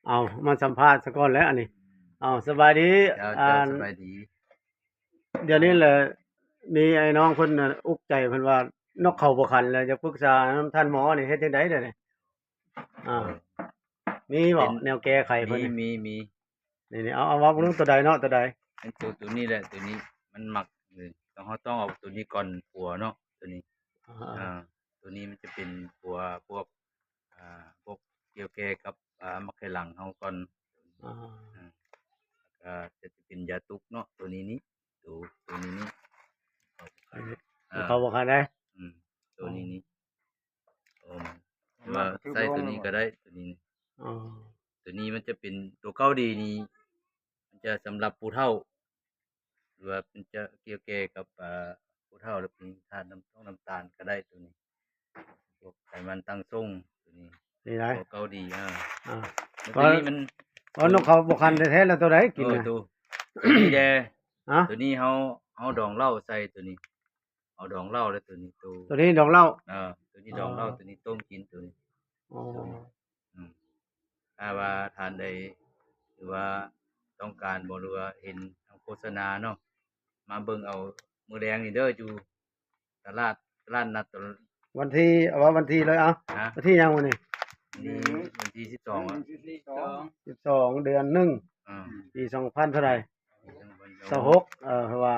เอามาสัมภาษณ์ซะก่อนแล้วอันนี้เอาสบายดีเจ้าอ่าเจ้าสบายดีเดี๋ยวนี้แหละมีไอ้น้องเพิ่นน่ะอุกใจเพิ่นว่านกเขาบ่คันแล้วจะปรึกษานำท่านหมอนี่เฮ็ดจังไดเดี๋ยวนี้อาเออมีบ่เป็นแนวแก้ไขเพิ่มีนนี่มีมีนี่ๆเอาเว้าเบิ่งตัวใดเนาะตัวใดเป็นตัวนี้แหละตัวนี้มันหมักต้องเขาต้องเอาตัวนี้ก่อนขัวเนาะตัวนี้อาอ่าตัวนี้มันจะเป็นขัวพวกพวกเกี่ยวแก่กับมะไข่หลังเขาก่อนๆอาอ่าจะเป็นยาตุกเนาะตัวนี้ตัวนี้นี่เอาไปอันนี้อ่าเขาบ่คันได้อืมตัวอ๋อนี้เอามาใส่ตัวนี้ก็ได้ตัวนี้ อ๋อตัวนี้มันจะเป็นตัวเกาดีนี่มันจะสำหรับผู้เฒ่าหรือว่ามันจะเกี่ยวแก่กับผู้เฒ่าแล้วเป็นธาตุน้ำตาลก็ได้ตัวนี้พวกไขมันตั้งทรงตัวนี้นี่ได้ตัวเกาดีอาแล้วว่ตัวนี้มันว่านกเขาบ่คันแท้ๆแล้วตัวใดกินน่ะตัวนี้แด ฮะตัวนี้เฮาดองเหล้าใส่ตัวนี้เอาดองเหล้าแล้วตัวนี้ตัวนี้ดอกเหล้าตัวนี้อ๋อดองเหล้าตัวนี้ต้มกินตัวนี้อ๋อตัวนี้อืม ถ้าว่าทานใดหรือว่าต้องการบ่หรือว่าเห็นทางโฆษณาเนาะมาเบิ่งเอามื้อแลงนี่เด้ออยู่ตลาดนัดวันที่เอาว่าวันที่เลยเอานะวันที่หยังวันนี้ นี่วันที่12อะ12เดือน1อาปี2000เท่าไร26เพราะว่า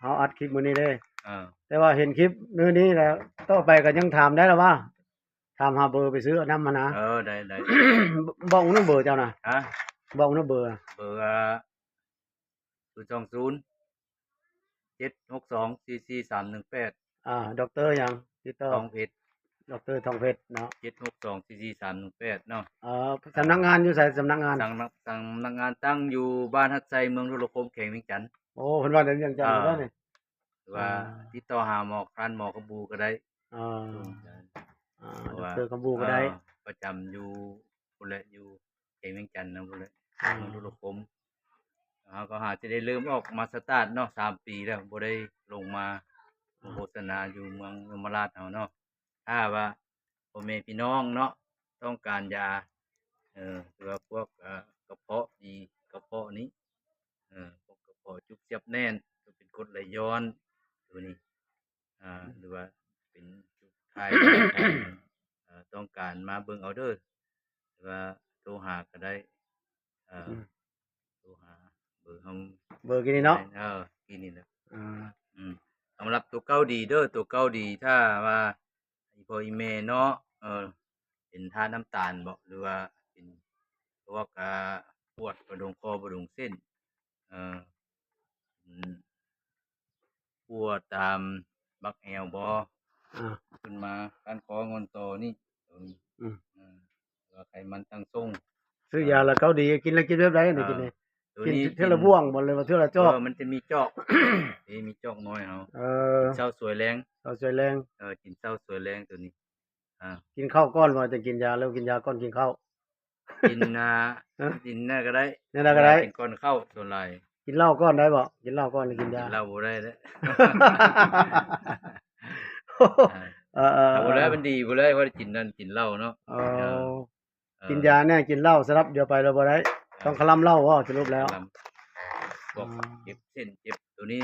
เฮาอัดคลิปมื้อนี้เด้อาแต่ว่าเห็นคลิปมื้อนี้แล้วต่อไปก็ยังถามได้แล้วว่าถามหาเบอร์ไปซื้อเอานำมานะ ได้ บอกนำเบอร์เจ้าน่ะฮะบอกนำเบอร์เบอร์020 762 44318ด็อกเตอร์หยังติดต่อทองเพชรด็อกเตอร์ทองเพชรเนาะ762 44318เนาะสำนักงานอยู่ไสสำนักงานสำนักงานตั้งอยู่บ้านหัดไซเมืองรุรพงษ์แขวงเวียงจันทน์โอ้เพิ่นว่าเดี๋ยวยังจำอยู่เด้อนี่หรืออาว่าติดต่อหาหมอคร้านหมอกระบูก็ได้อาอืมเพราะว่าด็อกเตอร์กำบูก็ได้ประจำอยู่พุ่นแหละอยู่แขวงเวียงจันทน์นะพุ่นแหละอาเมืองรุรพงษ์เขาก็หาจะได้เริ่มออกมาสตาร์ตเนาะ3ปีแล้วบ่ได้ลงมาโฆษณาอยู่เมืองยมราชเฮาเนาะถ้าว่าพ่อแม่พี่น้องเนาะต้องการยาหรือว่าพวกกระเพาะดีกระเพาะนี้พวกกระเพาะจุกเสียบแน่นก็เป็นกรดไหลย้อนตัวนี้หรือว่าเป็นจุกไข้ต้องการมาเบิ่งเอาเด้อหรือว่าโทรหาก็ได้อืมโทรหาเบอร์เฮาเบอร์กินนี่เนาะที่นี่แหละ อาอืมสำหรับตัวเกาดีเด้อตัวเกาดีถ้าว่าอีพ่ออีแม่เนาะเป็นทาตุน้ำตาลบ่หรือว่าเป็นพวกปวดกระดูกคอกระดูกเส้นเอ่ออืมปวดตามบักแอวบ่อาขึ้นมาก้านคองอนโตนี่อืมอืมว่าไขมันตั้งทรงซื้อเอ่อยาแล้วเกาดีกินแล้วกินแบบใดเอ่นี่กินอนี่ตัวกินนี้กินเทื่อละบ้วงบ่เลยว่าเทื่อละจอกมันจะมีจอกมีจอกน้อยเอาเออกินเช้าสวยแลงเอาช่วยแรงกินเช้าสวยแลงตัวนี้อา กินข้าวก่อนบ่จะกินยาแล้วกินยาก่อนกินข้าวกินฮะกินนั่นก็ได้แนวใดก็ได้กินก่อนเข้าส่วนหลายกินเหล้าก่อนได้บ่กินเหล้าก่อนหรือกินยา กินเหล้าบ่ได้เด้อ เออ ถ้าบ่แล้วมันๆดีบ่เลยว่ากินนั่นกินเหล้าเนาะๆอ๋เอออเออกินยาแน่กินเหล้าสลับเดียวไปแล้วบ่ได้ต้องคลำเหล้าบ่สรุปแล้วลำพวกเจ็บเส้นเจ็บตัวนี้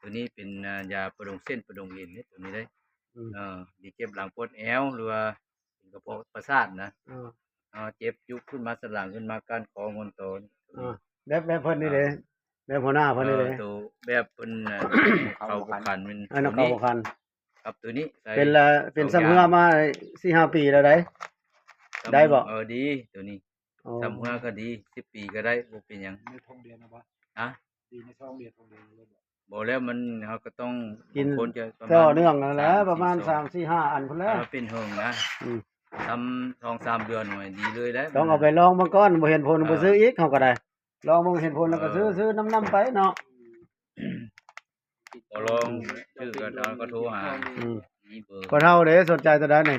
เป็นยาประดงเส้นประดงเอ็นเด้ตัวนี้ได้อืมดีเจ็บหลังปวดแอวหรือว่าเป็นกระเพาะประสาทนะเออเจ็บยุบขึ้นมาสันหลังขึ้นมาก้านคองอนโตนี่ตัวนี้แบบเพิ่นนี่เด้แบบหัวหน้าเพิ่นนี่เด้ตัวแบบเพิ่นเข้าบ่คันเป็นอันนั้นตัวนี้เข้าบ่คันครับตัวนี้ใส่เป็นละเป็นซ้ำเฮือมา 4-5 ปีแล้วได้ได้บ่ดีตัวนี้อ๋อซ้ำเฮือก็ดี10 ปีก็ได้บ่เป็นหยังในท้องเดือนนะบ่ฮะดีในท้องเดือนเลยบ่บ่แล้วมันเราก็ต้องกินบางคนจะประมาณต่อเนื่องนั่นแหละประมาณ3-4 3 4 5อันพุ่นแหละเป็นเฮิงนะอืมทำ2-3 เดือนหน่อยดีเลยแหละต้องเอาไปลองเบิ่งก่อนบ่เห็นผลบ่ซื้ออีกเฮาก็ได้ลองเบิ่งเห็นผลแล้วก็ซื้อนํไปเนาะ บ่ลองชื่อก็เราก็โทรหาอืมมีเบอร์ พ่อเฒ่าเด้สนใจตัวใดนี่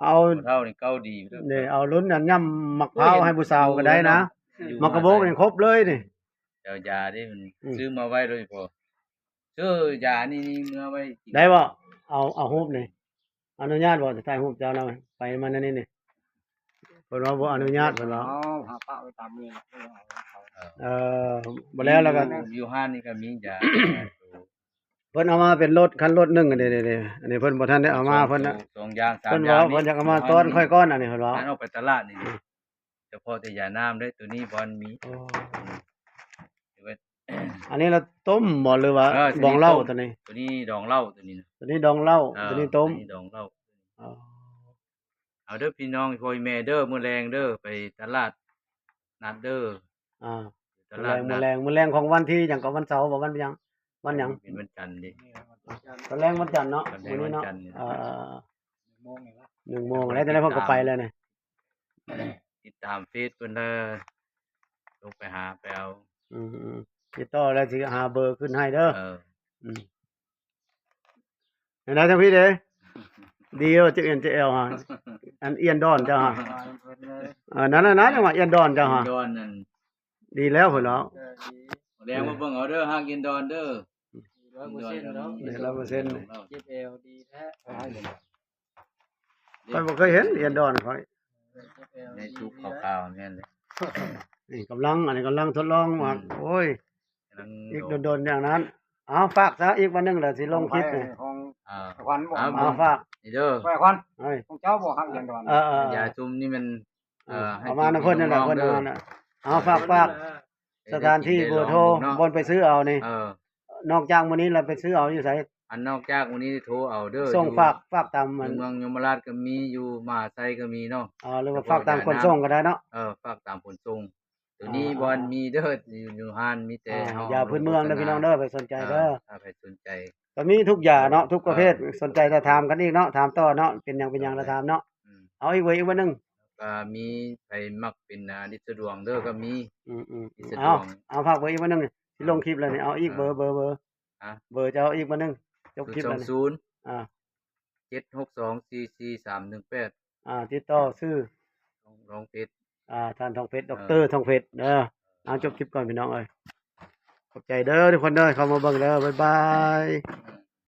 เอาบ่เท่านี่เก่าดีเด้อนี่เอาลุ้นอันย่ำมะพร้าวให้ผู้สาวก็ได้นะมะกะโบกนี่ครบเลยนี่เจ้ายานี่มันซื้อมาไว้โดยเฉพาะซื้อยานี่เมื่อไว้กินได้บ่เอารูปนี่อนุญาตบ่จะถ่ายรูปเจ้าหน่อยไปมันอันนี้นี่ เพิ่นว่าบ่อนุญาตเพิ่นว่า เอาหาป้าไปตามเมียแล้วก็เอาเขา เออบ่แล้วก็ อยู่ห้านนี่ก็มียา เพิ่นเอามาเป็นรถคันรถหนึงอันนี้ๆๆอันนี้เพิ่นบ่ทันได้เอามาเพิ่นน่ะ สองอย่างสาม เพิ่น อย่า ว่าง เพิ่นอยากเอามาต้อนค่อยก้อนอันนี้เพิ่นว่า อันออกไปตลาดนี่เฉพาะแต่ยาน้ำได้ตัวนี้บ่มี โอ้ เดี๋ยวไว้ อันนี้เราต้มบ่หรือว่า เออ ดองเหล้า ต้ม ตัวนี้ ตัวนี้ดองเหล้าตัวนี้นะ ตัวนี้ดองเหล้า เออ ตัวนี้ต้ม ตัวนี้ดองเหล้า อ๋อ เอาเด้อพี่น้องพ่อแม่เด้อมื้อแรงเด้อไปตลาดนัดเด้อ อ่า ตลาดนัด มื้อแรงของวันที่หยังก็วันเสาร์บ่วันหยังวันหยัง เป็นวันจันทร์ดิ นี่มันจะ ตอนแรงวันจันทร์เนาะ ตอนแรง มื้อนี้เนาะ วันจันทร์เนี่ย โมงนี่ละ 1 โมงแล้วตอนนั้นเพิ่นก็ไปแล้วนี่ ติดตามเฟซเพิ่นเด้อลงไปหาไปเอา อืมๆติดต่อแล้วสิหาเบอร์ขึ้นให้เด้อ เออ อืมเห็นได้ทั้งพี่เด้ดีเด้อจะเอ็นจะเอลฮะอันเอียนดอนเจ้าฮะ มาเพิ่นเลย นั่นน่ะจังหวะเอียนดอนเจ้าฮะ ดอนนั่น ดีแล้วพุ่นเนาะ ดี แรงมาเบิ่งเอาเด้อฮักอินดอนเด้อ 100%เนาะ นี่100% เจ็บเอวดีแท้ให้เลย ข้อยบ่เคยเห็นเอียนดอนข้อย เจ็บเอว ใน ดี ทุกขาวๆแม่นเลย นี่กำลังอันนี้กำลังทดลองว่าโอ้ย กำลัง อีกโดนๆอย่างนั้นเอาฝากซะอีกวันหนึงแล้วสิลงคลิปนี่ ของ อ่า ควันบ่ เอาฝาก นี่เด้อ ไปควัน เอ้ย ของเจ้าบ่ฮักอย่างดอน ยาซุมนี่มันให้ เอามานํเพิ่นนั่นแหละเพิ่นเอามาน่ะเอาฝากสถานที่เบอร์โทรบ่นไปซื้อเอานี่ เออน อกจากมื้อนี้เราไปซื้อเอาอยู่ไส อันนอกจากวันนี้โทรเอาเด้อ ส่ง อยู่ ฝากตาม อ มัน ยู่เมืองยมราชก็มีอยู่มหาไซก็มีเนาะ หรือว่าฝากตามคนส่งก็ได้เนาะ ฝากตามขนส่งตัวนี้บอลมีเด้ออยู่ห้านมีแต่เฮา อย่าพื้นเมืองเด้อพี่น้องเด้อไปสนใจเด้อ ถ้าใครสนใจ ก็มีทุกอย่างเนาะทุกประเภทสนใจจะถามกันอีกเนาะถามต่อเนาะเป็นหยังละถามเนาะ อืม เอาอีกเว้ยอีกวันหนึง ก็มีไปมักเป็นดิสะดวงเด้อก็มี สะดวก เอาฝากเบอร์อีกวันหนึงสิลงคลิปแล้วนี่เอาอีกเบอร์ อ่ะ เบอร์จะเอาอีกวันหนึงจบคลิปแล้วนี่ 020 อ่า 7624438 ติดต่อซื้อ ลองเพจ ท่านทองเพชรดอกเตอร์ทองเพชรเด้อเอาจบคลิปก่อนพี่น้องเอ้ยขอบใจเด้อทุกคนเด้อเข้ามาเบิ่งเด้อบ๊ายบาย อืม